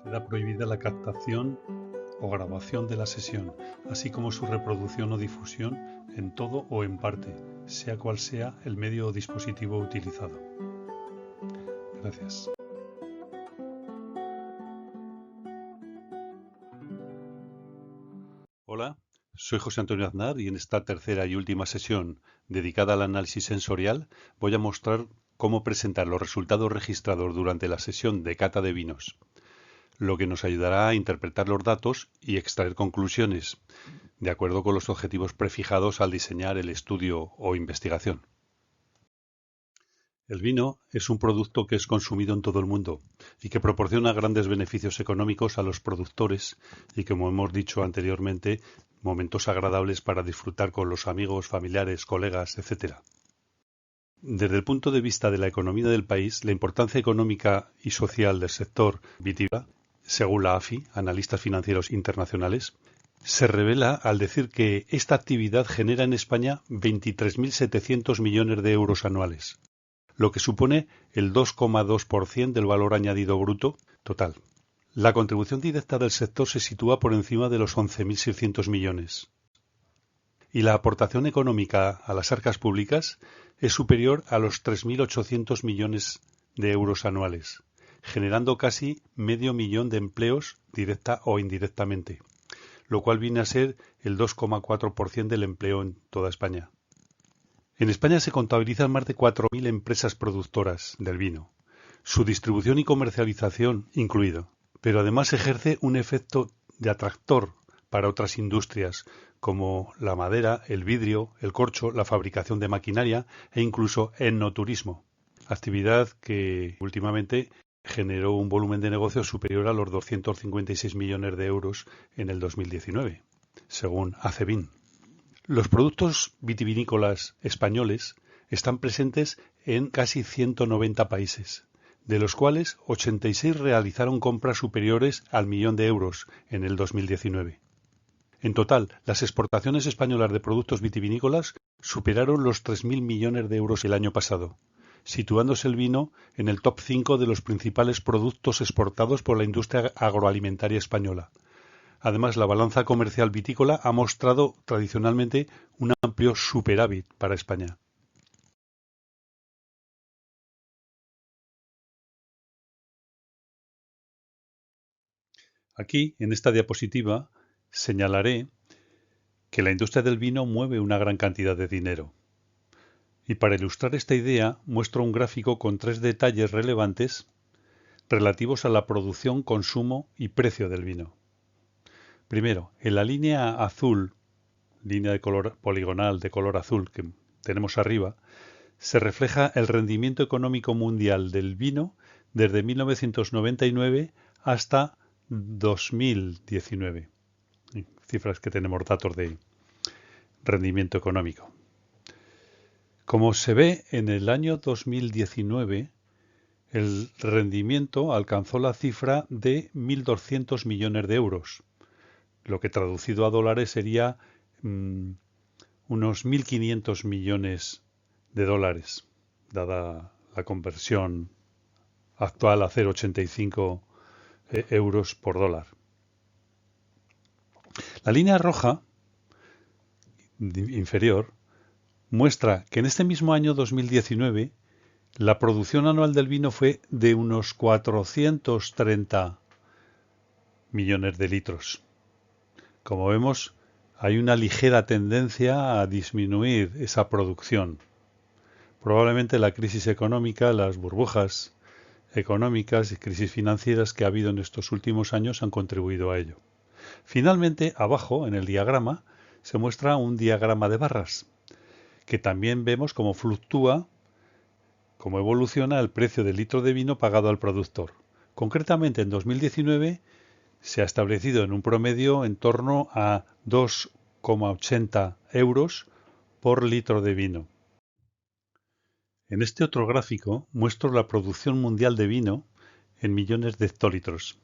Queda prohibida la captación o grabación de la sesión, así como su reproducción o difusión en todo o en parte, sea cual sea el medio o dispositivo utilizado. Gracias. Hola, soy José Antonio Aznar y en esta tercera y última sesión dedicada al análisis sensorial voy a mostrar cómo presentar los resultados registrados durante la sesión de cata de vinos, lo que nos ayudará a interpretar los datos y extraer conclusiones, de acuerdo con los objetivos prefijados al diseñar el estudio o investigación. El vino es un producto que es consumido en todo el mundo y que proporciona grandes beneficios económicos a los productores y, como hemos dicho anteriormente, momentos agradables para disfrutar con los amigos, familiares, colegas, etc. Desde el punto de vista de la economía del país, la importancia económica y social del sector vitícola, según la AFI, Analistas Financieros Internacionales, se revela al decir que esta actividad genera en España 23.700 millones de euros anuales, lo que supone el 2,2% del valor añadido bruto total. La contribución directa del sector se sitúa por encima de los 11.600 millones. Y la aportación económica a las arcas públicas es superior a los 3.800 millones de euros anuales, generando casi medio millón de empleos directa o indirectamente, lo cual viene a ser el 2,4% del empleo en toda España. En España se contabilizan más de 4.000 empresas productoras del vino, su distribución y comercialización incluido, pero además ejerce un efecto de atractor para otras industrias como la madera, el vidrio, el corcho, la fabricación de maquinaria e incluso enoturismo, actividad que últimamente generó un volumen de negocio superior a los 256 millones de euros en el 2019, según Acebin. Los productos vitivinícolas españoles están presentes en casi 190 países, de los cuales 86 realizaron compras superiores al millón de euros en el 2019. En total, las exportaciones españolas de productos vitivinícolas superaron los 3.000 millones de euros el año pasado, situándose el vino en el top 5 de los principales productos exportados por la industria agroalimentaria española. Además, la balanza comercial vitícola ha mostrado tradicionalmente un amplio superávit para España. Aquí, en esta diapositiva, señalaré que la industria del vino mueve una gran cantidad de dinero. Y para ilustrar esta idea, muestro un gráfico con 3 detalles relevantes relativos a la producción, consumo y precio del vino. Primero, en la línea azul, línea de color poligonal de color azul que tenemos arriba, se refleja el rendimiento económico mundial del vino desde 1999 hasta 2019. Cifras que tenemos datos de rendimiento económico. Como se ve, en el año 2019 el rendimiento alcanzó la cifra de 1.200 millones de euros, lo que traducido a dólares sería unos 1.500 millones de dólares, dada la conversión actual a 0,85 euros por dólar. La línea roja inferior muestra que en este mismo año 2019 la producción anual del vino fue de unos 430 millones de litros. Como vemos, hay una ligera tendencia a disminuir esa producción. Probablemente la crisis económica, las burbujas económicas y crisis financieras que ha habido en estos últimos años han contribuido a ello. Finalmente, abajo, en el diagrama, se muestra un diagrama de barras, que también vemos cómo fluctúa, cómo evoluciona el precio del litro de vino pagado al productor. Concretamente, en 2019 se ha establecido en un promedio en torno a 2,80 euros por litro de vino. En este otro gráfico muestro la producción mundial de vino en millones de hectolitros,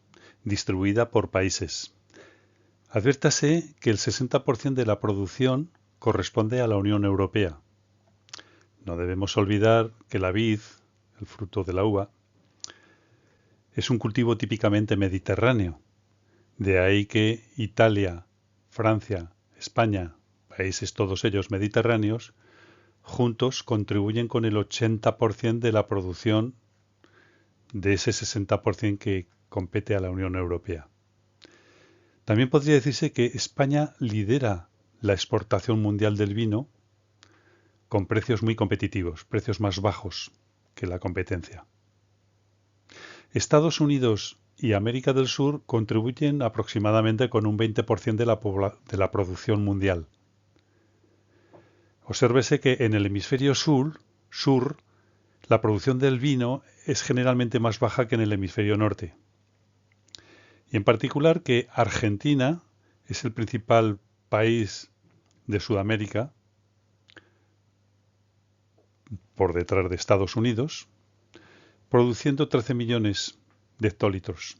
distribuida por países. Adviértase que el 60% de la producción corresponde a la Unión Europea. No debemos olvidar que la vid, el fruto de la uva, Es un cultivo típicamente mediterráneo. De ahí que Italia, Francia, España, países todos ellos mediterráneos, juntos contribuyen con el 80% de la producción de ese 60% que compete a la Unión Europea. También podría decirse que España lidera la exportación mundial del vino con precios muy competitivos, precios más bajos que la competencia. Estados Unidos y América del Sur contribuyen aproximadamente con un 20% de la producción mundial. Obsérvese que en el hemisferio sur, la producción del vino es generalmente más baja que en el hemisferio norte. Y en particular que Argentina es el principal país de Sudamérica, por detrás de Estados Unidos, produciendo 13 millones de hectolitros,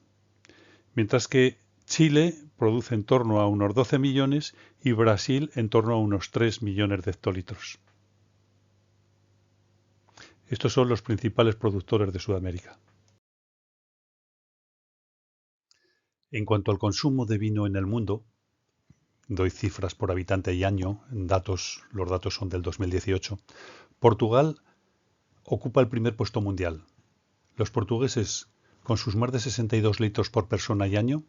mientras que Chile produce en torno a unos 12 millones y Brasil en torno a unos 3 millones de hectolitros. Estos son los principales productores de Sudamérica. En cuanto al consumo de vino en el mundo, doy cifras por habitante y año, los datos son del 2018, Portugal ocupa el primer puesto mundial. Los portugueses, con sus más de 62 litros por persona y año,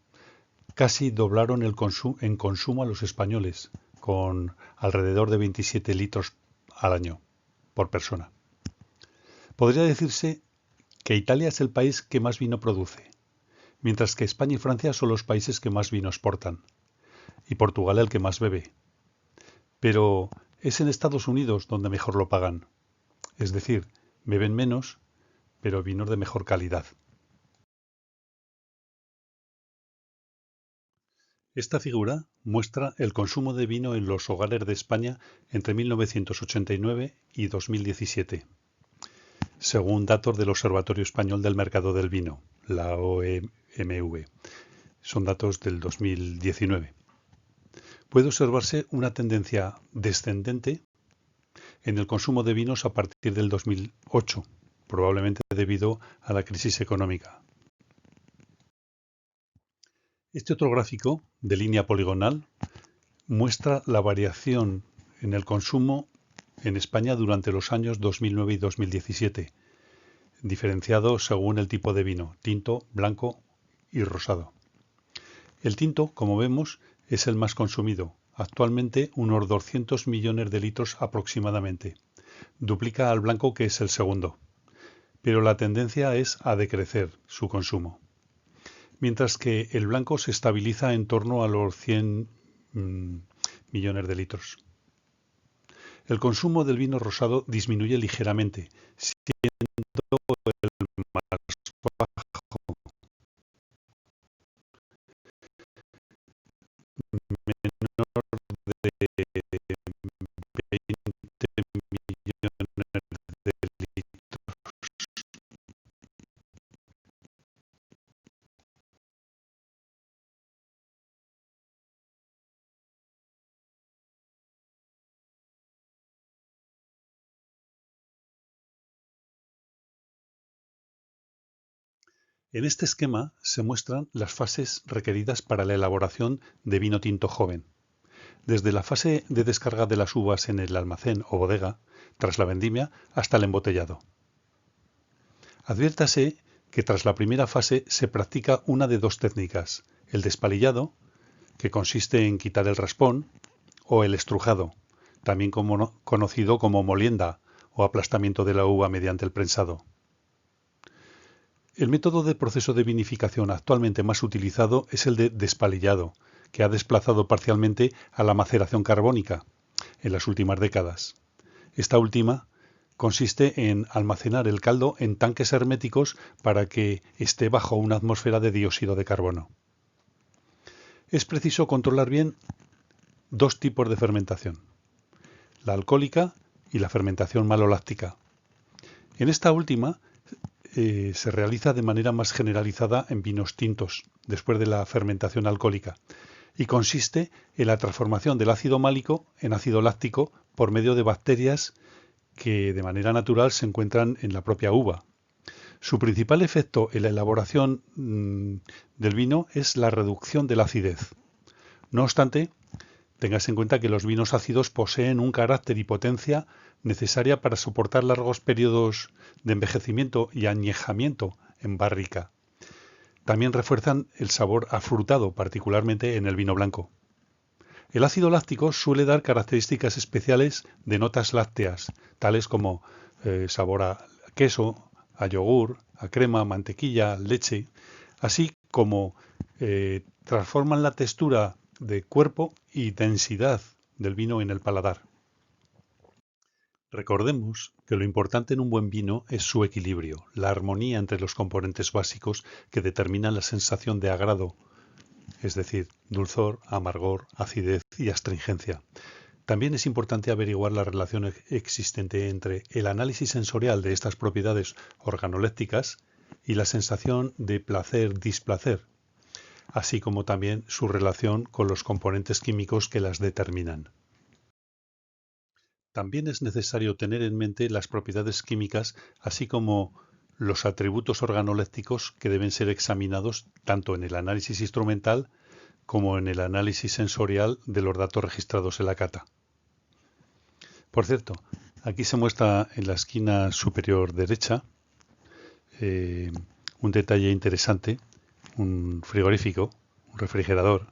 casi doblaron en consumo a los españoles, con alrededor de 27 litros al año por persona. Podría decirse que Italia es el país que más vino produce, mientras que España y Francia son los países que más vino exportan, y Portugal el que más bebe. Pero es en Estados Unidos donde mejor lo pagan, es decir, beben menos, pero vinos de mejor calidad. Esta figura muestra el consumo de vino en los hogares de España entre 1989 y 2017, según datos del Observatorio Español del Mercado del Vino, la OMV. Son datos del 2019. Puede observarse una tendencia descendente en el consumo de vinos a partir del 2008, probablemente debido a la crisis económica. Este otro gráfico de línea poligonal muestra la variación en el consumo en España durante los años 2009 y 2017, diferenciado según el tipo de vino, tinto, blanco y rosado. El tinto, como vemos, es el más consumido, actualmente unos 200 millones de litros aproximadamente. Duplica al blanco, que es el segundo, pero la tendencia es a decrecer su consumo, mientras que el blanco se estabiliza en torno a los 100 millones de litros. El consumo del vino rosado disminuye ligeramente, siendo el más bajo, menor de 20 millones de litros. En este esquema se muestran las fases requeridas para la elaboración de vino tinto joven. Desde la fase de descarga de las uvas en el almacén o bodega, tras la vendimia, hasta el embotellado. Adviértase que tras la primera fase se practica una de dos técnicas, el despalillado, que consiste en quitar el raspón, o el estrujado, también conocido como molienda o aplastamiento de la uva mediante el prensado. El método de proceso de vinificación actualmente más utilizado es el de despalillado, que ha desplazado parcialmente a la maceración carbónica en las últimas décadas. Esta última consiste en almacenar el caldo en tanques herméticos para que esté bajo una atmósfera de dióxido de carbono. Es preciso controlar bien dos tipos de fermentación, la alcohólica y la fermentación maloláctica. En esta última se realiza de manera más generalizada en vinos tintos, después de la fermentación alcohólica, y consiste en la transformación del ácido málico en ácido láctico por medio de bacterias que de manera natural se encuentran en la propia uva. Su principal efecto en la elaboración del vino es la reducción de la acidez. No obstante, tengas en cuenta que los vinos ácidos poseen un carácter y potencia necesaria para soportar largos periodos de envejecimiento y añejamiento en barrica. También refuerzan el sabor afrutado, particularmente en el vino blanco. El ácido láctico suele dar características especiales de notas lácteas, tales como sabor a queso, a yogur, a crema, mantequilla, leche, así como transforman la textura de cuerpo y densidad del vino en el paladar. Recordemos que lo importante en un buen vino es su equilibrio, la armonía entre los componentes básicos que determinan la sensación de agrado, es decir, dulzor, amargor, acidez y astringencia. También es importante averiguar la relación existente entre el análisis sensorial de estas propiedades organolépticas y la sensación de placer-displacer, así como también su relación con los componentes químicos que las determinan. También es necesario tener en mente las propiedades químicas, así como los atributos organolépticos que deben ser examinados tanto en el análisis instrumental como en el análisis sensorial de los datos registrados en la cata. Por cierto, aquí se muestra en la esquina superior derecha un detalle interesante, un frigorífico, un refrigerador,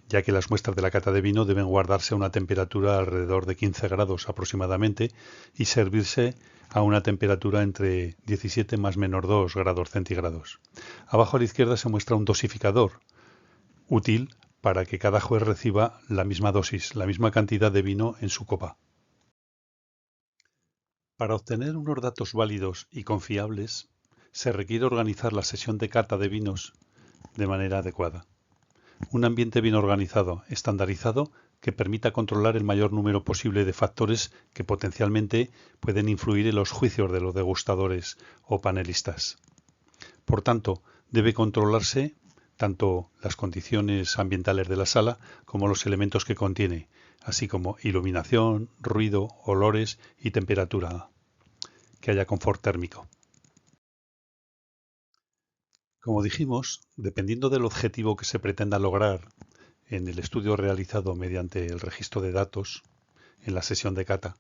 ya que las muestras de la cata de vino deben guardarse a una temperatura alrededor de 15 grados aproximadamente y servirse a una temperatura entre 17 más menos 2 grados centígrados. Abajo a la izquierda se muestra un dosificador, útil para que cada juez reciba la misma dosis, la misma cantidad de vino en su copa. Para obtener unos datos válidos y confiables, se requiere organizar la sesión de cata de vinos de manera adecuada. Un ambiente bien organizado, estandarizado, que permita controlar el mayor número posible de factores que potencialmente pueden influir en los juicios de los degustadores o panelistas. Por tanto, debe controlarse tanto las condiciones ambientales de la sala como los elementos que contiene, así como iluminación, ruido, olores y temperatura, que haya confort térmico. Como dijimos, dependiendo del objetivo que se pretenda lograr en el estudio realizado mediante el registro de datos en la sesión de cata,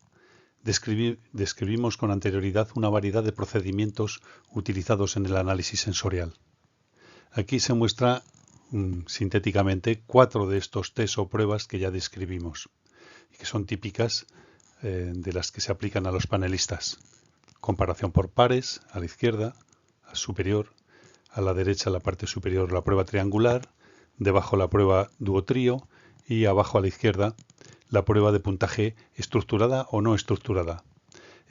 describimos con anterioridad una variedad de procedimientos utilizados en el análisis sensorial. Aquí se muestra sintéticamente 4 de estos test o pruebas que ya describimos y que son típicas de las que se aplican a los panelistas. Comparación por pares, a la izquierda, a superior, a la derecha, la parte superior, la prueba triangular, debajo la prueba duotrío y abajo a la izquierda la prueba de puntaje estructurada o no estructurada.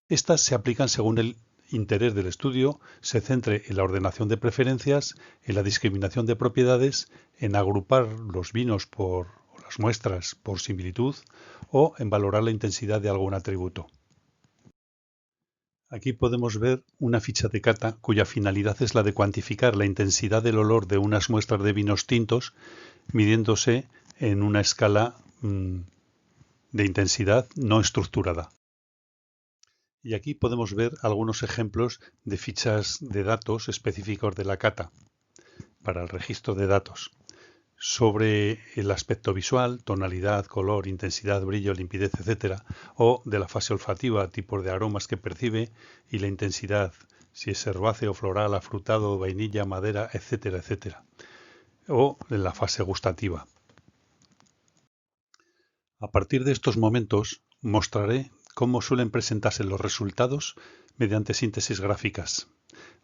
Estas se aplican según el interés del estudio, se centre en la ordenación de preferencias, en la discriminación de propiedades, en agrupar los vinos o las muestras por similitud o en valorar la intensidad de algún atributo. Aquí podemos ver una ficha de cata cuya finalidad es la de cuantificar la intensidad del olor de unas muestras de vinos tintos midiéndose en una escala de intensidad no estructurada. Y aquí podemos ver algunos ejemplos de fichas de datos específicos de la cata para el registro de datos sobre el aspecto visual, tonalidad, color, intensidad, brillo, limpidez, etc. o de la fase olfativa, tipos de aromas que percibe y la intensidad, si es herbáceo, floral, afrutado, vainilla, madera, etcétera, etcétera. O en la fase gustativa. A partir de estos momentos mostraré cómo suelen presentarse los resultados mediante síntesis gráficas,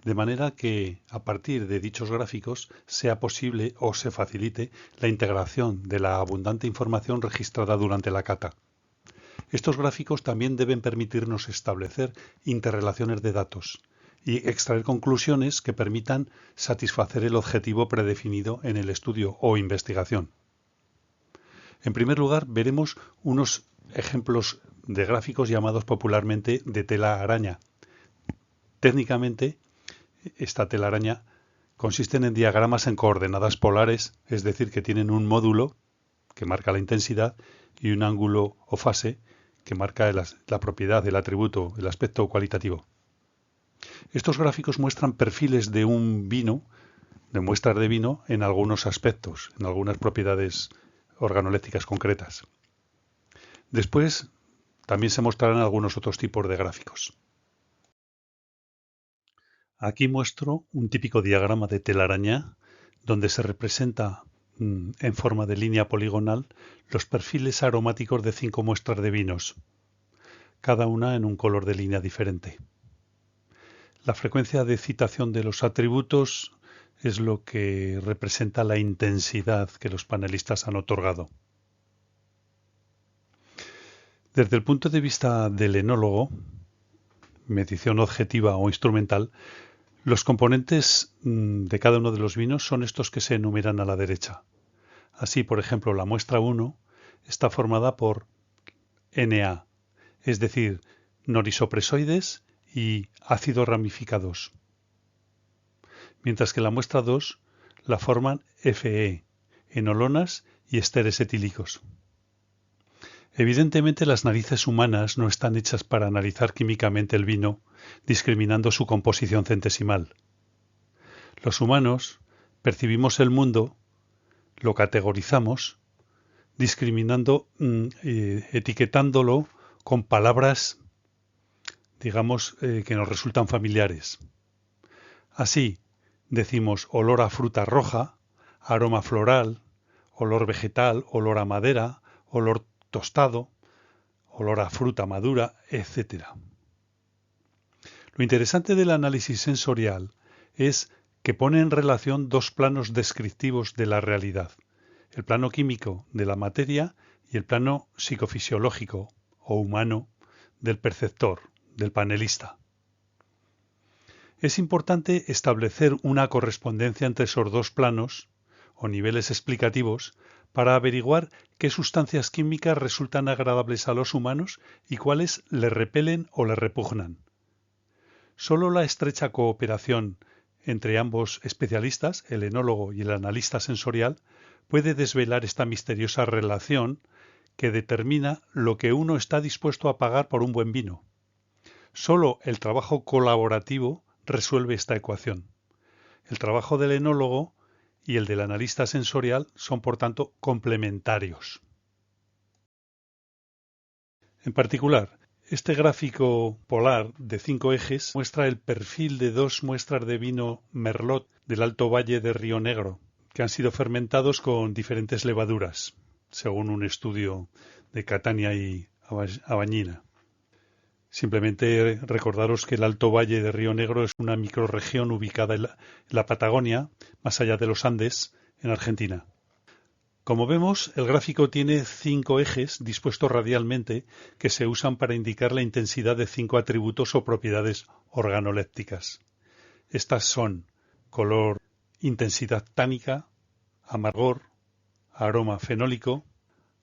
de manera que a partir de dichos gráficos sea posible o se facilite la integración de la abundante información registrada durante la cata. Estos gráficos también deben permitirnos establecer interrelaciones de datos y extraer conclusiones que permitan satisfacer el objetivo predefinido en el estudio o investigación. En primer lugar, veremos unos ejemplos de gráficos llamados popularmente de tela araña. Técnicamente, esta telaraña consisten en diagramas en coordenadas polares, es decir, que tienen un módulo que marca la intensidad y un ángulo o fase que marca la propiedad, el atributo, el aspecto cualitativo. Estos gráficos muestran perfiles de un vino, de muestras de vino, en algunos aspectos, en algunas propiedades organolépticas concretas. Después también se mostrarán algunos otros tipos de gráficos. Aquí muestro un típico diagrama de telaraña donde se representa en forma de línea poligonal los perfiles aromáticos de 5 muestras de vinos, cada una en un color de línea diferente. La frecuencia de citación de los atributos es lo que representa la intensidad que los panelistas han otorgado. Desde el punto de vista del enólogo, medición objetiva o instrumental, los componentes de cada uno de los vinos son estos que se enumeran a la derecha. Así, por ejemplo, la muestra 1 está formada por Na, es decir, norisopresoides y ácidos ramificados, mientras que la muestra 2 la forman Fe, enolonas y esteres etílicos. Evidentemente, las narices humanas no están hechas para analizar químicamente el vino, discriminando su composición centesimal. Los humanos percibimos el mundo, lo categorizamos, discriminando, etiquetándolo con palabras, digamos, que nos resultan familiares. Así, decimos olor a fruta roja, aroma floral, olor vegetal, olor a madera, olor tostado, olor a fruta madura, etc. Lo interesante del análisis sensorial es que pone en relación dos planos descriptivos de la realidad, el plano químico de la materia y el plano psicofisiológico o humano del perceptor, del panelista. Es importante establecer una correspondencia entre esos dos planos o niveles explicativos para averiguar qué sustancias químicas resultan agradables a los humanos y cuáles les repelen o les repugnan. Solo la estrecha cooperación entre ambos especialistas, el enólogo y el analista sensorial, puede desvelar esta misteriosa relación que determina lo que uno está dispuesto a pagar por un buen vino. Solo el trabajo colaborativo resuelve esta ecuación. El trabajo del enólogo y el del analista sensorial son, por tanto, complementarios. En particular, este gráfico polar de 5 ejes muestra el perfil de 2 muestras de vino Merlot del Alto Valle de Río Negro, que han sido fermentados con diferentes levaduras, según un estudio de Catania y Abañina. Simplemente recordaros que el Alto Valle de Río Negro es una microrregión ubicada en la Patagonia, más allá de los Andes, en Argentina. Como vemos, el gráfico tiene 5 ejes dispuestos radialmente que se usan para indicar la intensidad de 5 atributos o propiedades organolépticas. Estas son color, intensidad tánica, amargor, aroma fenólico,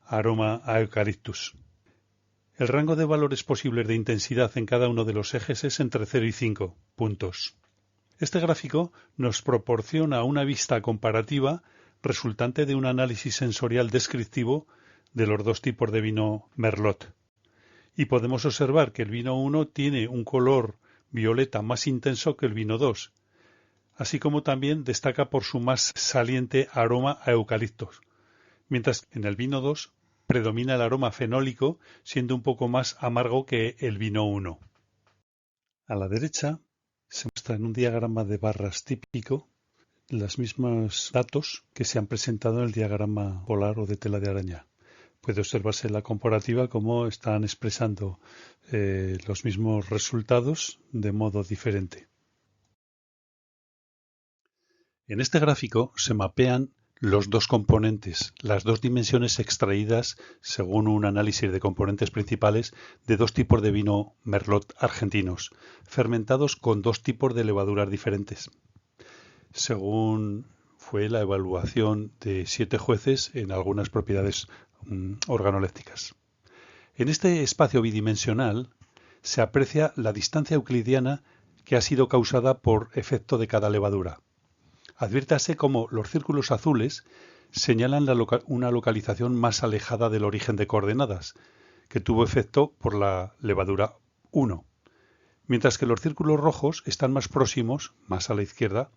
aroma a eucaliptus. El rango de valores posibles de intensidad en cada uno de los ejes es entre 0 y 5 puntos. Este gráfico nos proporciona una vista comparativa resultante de un análisis sensorial descriptivo de los dos tipos de vino Merlot. Y podemos observar que el vino 1 tiene un color violeta más intenso que el vino 2, así como también destaca por su más saliente aroma a eucaliptos, mientras que en el vino 2 predomina el aroma fenólico, siendo un poco más amargo que el vino 1. A la derecha se muestra en un diagrama de barras típico los mismos datos que se han presentado en el diagrama polar o de tela de araña. Puede observarse en la comparativa cómo están expresando los mismos resultados de modo diferente. En este gráfico se mapean los dos componentes, las dos dimensiones extraídas según un análisis de componentes principales de dos tipos de vino Merlot argentinos, fermentados con dos tipos de levaduras diferentes, según fue la evaluación de 7 jueces en algunas propiedades organolépticas. En este espacio bidimensional se aprecia la distancia euclidiana que ha sido causada por efecto de cada levadura. Adviértase cómo los círculos azules señalan una localización más alejada del origen de coordenadas, que tuvo efecto por la levadura 1, mientras que los círculos rojos están más próximos, más a la izquierda,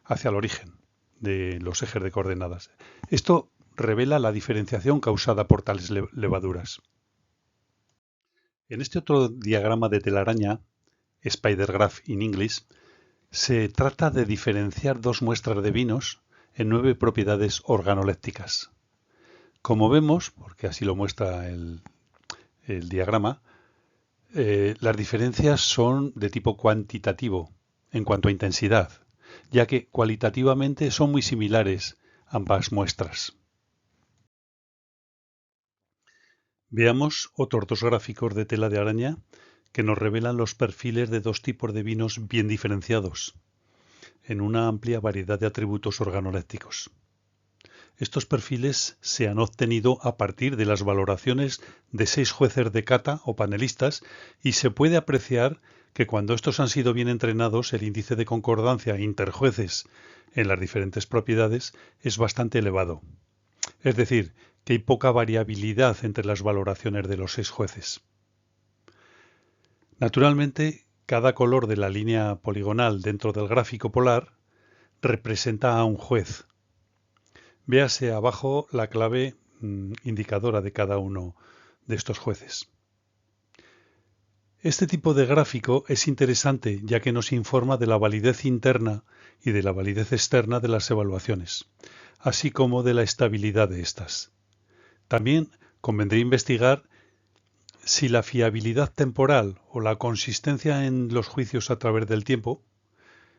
hacia el origen de los ejes de coordenadas. Esto revela la diferenciación causada por tales levaduras. En este otro diagrama de telaraña, Spider Graph in English, se trata de diferenciar dos muestras de vinos en 9 propiedades organolépticas. Como vemos, porque así lo muestra el diagrama, las diferencias son de tipo cuantitativo en cuanto a intensidad, ya que cualitativamente son muy similares ambas muestras. Veamos otros dos gráficos de tela de araña que nos revelan los perfiles de dos tipos de vinos bien diferenciados, en una amplia variedad de atributos organolépticos. Estos perfiles se han obtenido a partir de las valoraciones de 6 jueces de cata o panelistas y se puede apreciar que cuando estos han sido bien entrenados el índice de concordancia interjueces en las diferentes propiedades es bastante elevado. Es decir, que hay poca variabilidad entre las valoraciones de los 6 jueces. Naturalmente, cada color de la línea poligonal dentro del gráfico polar representa a un juez. Véase abajo la clave indicadora de cada uno de estos jueces. Este tipo de gráfico es interesante ya que nos informa de la validez interna y de la validez externa de las evaluaciones, así como de la estabilidad de estas. También convendría investigar si la fiabilidad temporal o la consistencia en los juicios a través del tiempo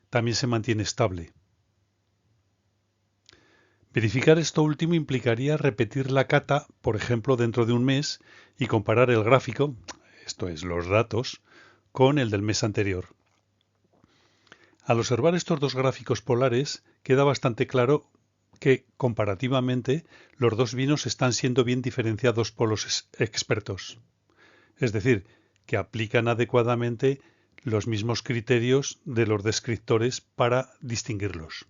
también se mantiene estable. Verificar esto último implicaría repetir la cata, por ejemplo, dentro de un mes y comparar el gráfico, esto es, los datos, con el del mes anterior. Al observar estos dos gráficos polares, queda bastante claro que, comparativamente, los dos vinos están siendo bien diferenciados por los expertos. Es decir, que aplican adecuadamente los mismos criterios de los descriptores para distinguirlos.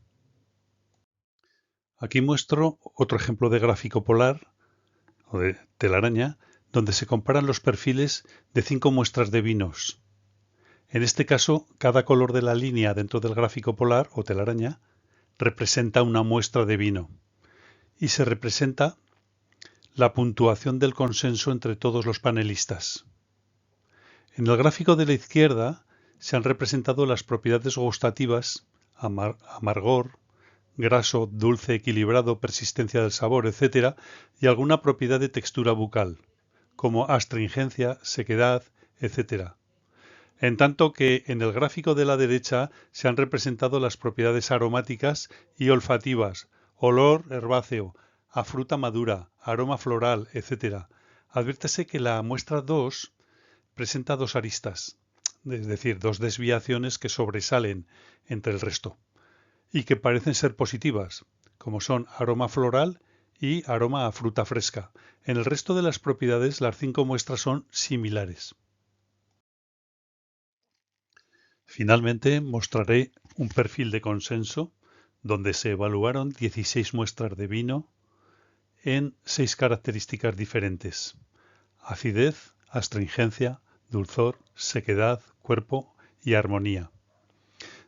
Aquí muestro otro ejemplo de gráfico polar, o de telaraña, donde se comparan los perfiles de 5 muestras de vinos. En este caso, cada color de la línea dentro del gráfico polar, o telaraña, representa una muestra de vino, y se representa la puntuación del consenso entre todos los panelistas. En el gráfico de la izquierda se han representado las propiedades gustativas, amargor, graso, dulce, equilibrado, persistencia del sabor, etc., y alguna propiedad de textura bucal, como astringencia, sequedad, etc. En tanto que en el gráfico de la derecha se han representado las propiedades aromáticas y olfativas, olor herbáceo, a fruta madura, aroma floral, etc. Adviértese que la muestra 2 presenta dos aristas, es decir, dos desviaciones que sobresalen entre el resto y que parecen ser positivas, como son aroma floral y aroma a fruta fresca. En el resto de las propiedades, las 5 muestras son similares. Finalmente, mostraré un perfil de consenso donde se evaluaron 16 muestras de vino en 6 características diferentes: acidez, astringencia, dulzor, sequedad, cuerpo y armonía.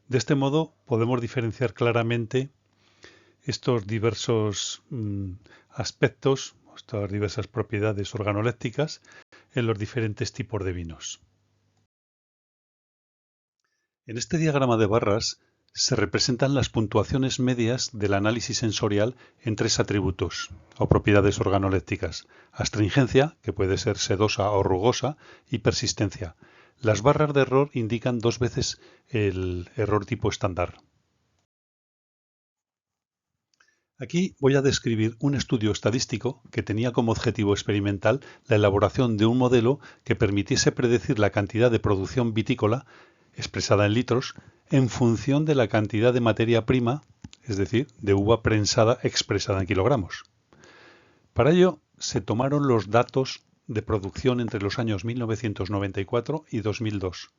De este modo podemos diferenciar claramente estos diversos aspectos, estas diversas propiedades organolépticas en los diferentes tipos de vinos. En este diagrama de barras se representan las puntuaciones medias del análisis sensorial en 3 atributos o propiedades organolépticas: astringencia, que puede ser sedosa o rugosa, y persistencia. Las barras de error indican 2 veces el error tipo estándar. Aquí voy a describir un estudio estadístico que tenía como objetivo experimental la elaboración de un modelo que permitiese predecir la cantidad de producción vitícola, expresada en litros, en función de la cantidad de materia prima, es decir, de uva prensada expresada en kilogramos. Para ello se tomaron los datos de producción entre los años 1994 y 2002,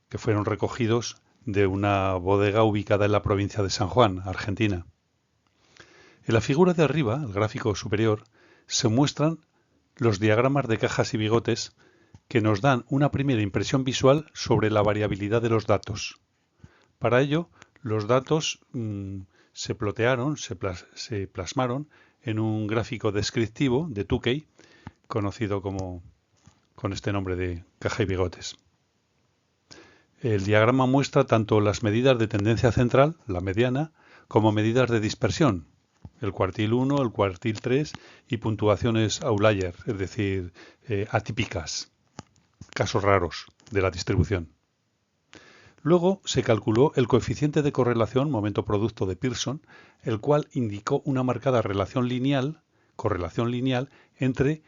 que fueron recogidos de una bodega ubicada en la provincia de San Juan, Argentina. En la figura de arriba, el gráfico superior, se muestran los diagramas de cajas y bigotes que nos dan una primera impresión visual sobre la variabilidad de los datos. Para ello, los datos se plotearon, se plasmaron en un gráfico descriptivo de Tukey, conocido con este nombre de caja y bigotes. El diagrama muestra tanto las medidas de tendencia central, la mediana, como medidas de dispersión, el cuartil 1, el cuartil 3 y puntuaciones outlier, es decir, atípicas, casos raros de la distribución. Luego se calculó el coeficiente de correlación momento producto de Pearson, el cual indicó una marcada correlación lineal entre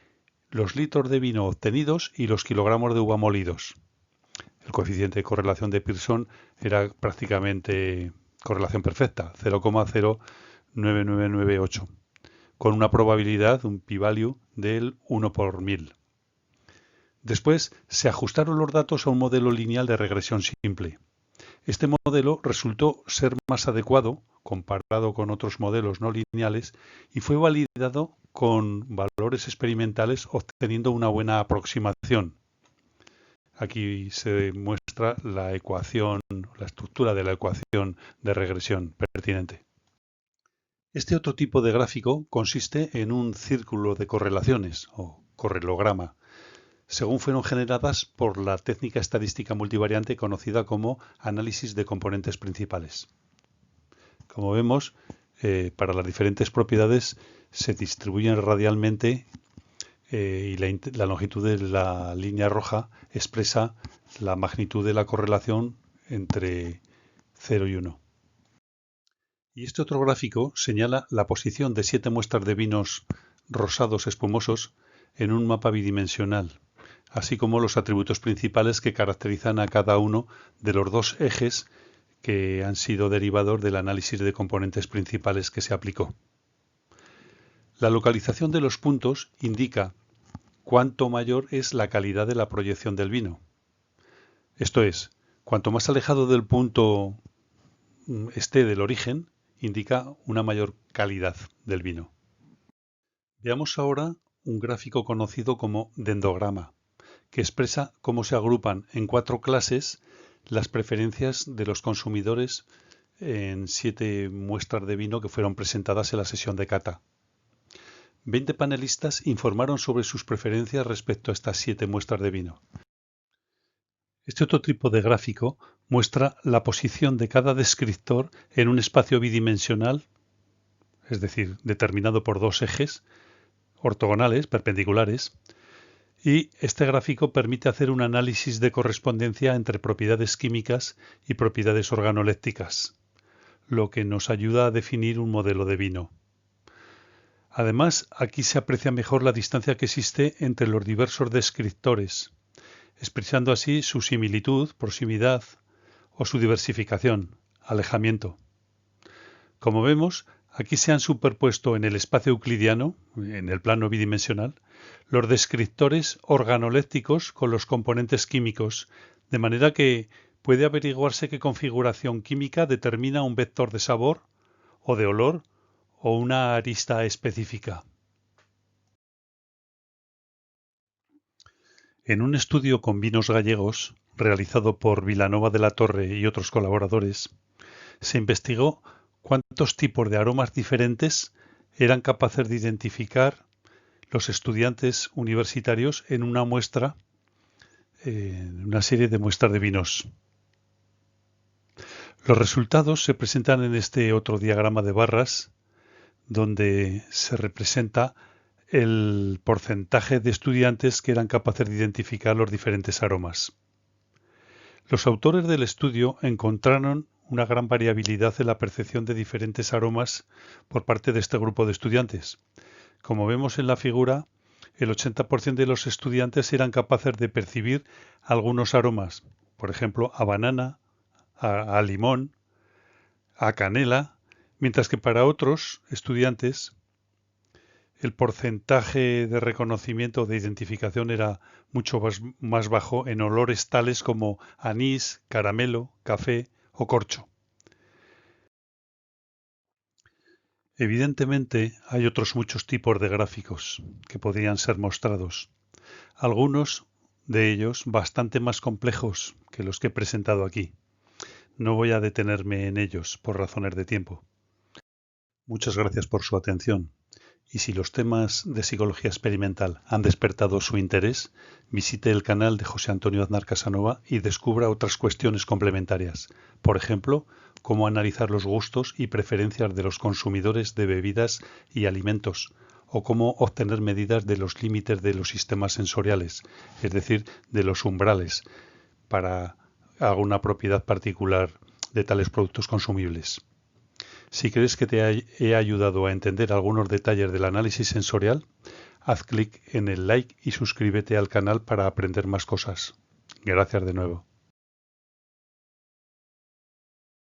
los litros de vino obtenidos y los kilogramos de uva molidos. El coeficiente de correlación de Pearson era prácticamente correlación perfecta, 0,09998, con una probabilidad, un p-value del 1 por 1000. Después se ajustaron los datos a un modelo lineal de regresión simple. Este modelo resultó ser más adecuado comparado con otros modelos no lineales y fue validado con valores experimentales obteniendo una buena aproximación. Aquí se muestra la ecuación, la estructura de la ecuación de regresión pertinente. Este otro tipo de gráfico consiste en un círculo de correlaciones o correlograma, según fueron generadas por la técnica estadística multivariante conocida como análisis de componentes principales. Como vemos, para las diferentes propiedades se distribuyen radialmente y la longitud de la línea roja expresa la magnitud de la correlación entre 0 y 1. Y este otro gráfico señala la posición de 7 muestras de vinos rosados espumosos en un mapa bidimensional, así como los atributos principales que caracterizan a cada uno de los dos ejes que han sido derivados del análisis de componentes principales que se aplicó. La localización de los puntos indica cuánto mayor es la calidad de la proyección del vino. Esto es, cuanto más alejado del punto esté del origen, indica una mayor calidad del vino. Veamos ahora un gráfico conocido como dendrograma, que expresa cómo se agrupan en 4 clases las preferencias de los consumidores en 7 muestras de vino que fueron presentadas en la sesión de cata. 20 panelistas informaron sobre sus preferencias respecto a estas 7 muestras de vino. Este otro tipo de gráfico muestra la posición de cada descriptor en un espacio bidimensional, es decir, determinado por dos ejes ortogonales, perpendiculares, y este gráfico permite hacer un análisis de correspondencia entre propiedades químicas y propiedades organolépticas, lo que nos ayuda a definir un modelo de vino. Además, aquí se aprecia mejor la distancia que existe entre los diversos descriptores, expresando así su similitud, proximidad, o su diversificación, alejamiento. Como vemos, aquí se han superpuesto en el espacio euclidiano, en el plano bidimensional, los descriptores organolépticos con los componentes químicos, de manera que puede averiguarse qué configuración química determina un vector de sabor o de olor o una arista específica. En un estudio con vinos gallegos, realizado por Vilanova de la Torre y otros colaboradores, se investigó cuántos tipos de aromas diferentes eran capaces de identificar los estudiantes universitarios en una muestra, en una serie de muestras de vinos. Los resultados se presentan en este otro diagrama de barras, donde se representa el porcentaje de estudiantes que eran capaces de identificar los diferentes aromas. Los autores del estudio encontraron una gran variabilidad en la percepción de diferentes aromas por parte de este grupo de estudiantes. Como vemos en la figura, el 80% de los estudiantes eran capaces de percibir algunos aromas, por ejemplo, a banana, a limón, a canela, mientras que para otros estudiantes el porcentaje de reconocimiento de identificación era mucho más bajo en olores tales como anís, caramelo, café o corcho. Evidentemente hay otros muchos tipos de gráficos que podrían ser mostrados. Algunos de ellos bastante más complejos que los que he presentado aquí. No voy a detenerme en ellos por razones de tiempo. Muchas gracias por su atención. Y si los temas de psicología experimental han despertado su interés, visite el canal de José Antonio Aznar Casanova y descubra otras cuestiones complementarias. Por ejemplo, cómo analizar los gustos y preferencias de los consumidores de bebidas y alimentos, o cómo obtener medidas de los límites de los sistemas sensoriales, es decir, de los umbrales, para alguna propiedad particular de tales productos consumibles. Si crees que te he ayudado a entender algunos detalles del análisis sensorial, haz clic en el like y suscríbete al canal para aprender más cosas. Gracias de nuevo.